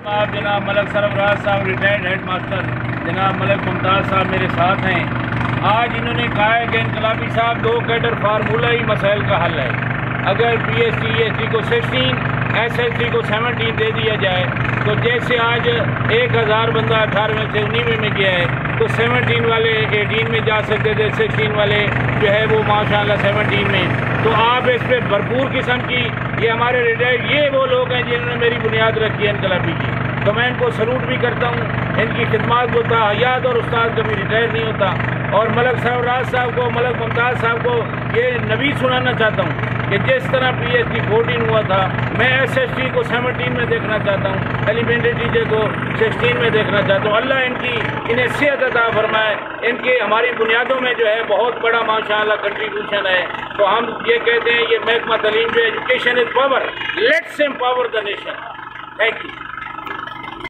آپ جناب ملک سرفراز صاحب ریٹائرڈ ہیڈ ماسٹر جناب ملک ممتاز صاحب میرے ساتھ ہیں۔ آج انہوں نے کہا ہے کہ انقلابی صاحب 2 کیڈر فارمولہ ہی مسائل کا حل ہے۔ اگر P S T S T کو 16 ایس ایس ٹی کو 17 دے دیا جائے تو جیسے آج 1000 بندہ 18ویں سے 19ویں میں گیا ہے تو 17 والے 18 میں جا سکتے تھے، 16 والے جو ہے وہ ماشاءاللہ 17 میں۔ تو آپ اس پہ بھرپور قسم کی یہ ہمارے ریٹائر یہ وہ لوگ ہیں جنہوں نے میری بنیاد رکھی ہے انقلابی کی، تو میں ان کو سلوٹ بھی کرتا ہوں۔ ان کی خدمات کو حیات اور استاد کبھی ریٹائر نہیں ہوتا۔ اور ملک سرفراز صاحب کو، ملک ممتاز صاحب کو یہ نوید سنانا چاہتا ہوں کہ جس طرح پی ایس ٹی 14 ہوا تھا، میں ایس ایس ٹی کو 17 میں دیکھنا چاہتا ہوں، ایلیمنٹری ٹیچر کو 16 میں دیکھنا چاہتا ہوں۔ اللہ انہیں صحت عطا فرمائے۔ ان کی ہماری بنیادوں میں جو ہے بہت بڑا ماشاءاللہ کنٹریبیوشن ہے۔ تو ہم یہ کہتے ہیں یہ محکمہ تعلیم جو education is power, let's empower the nation. Thank you.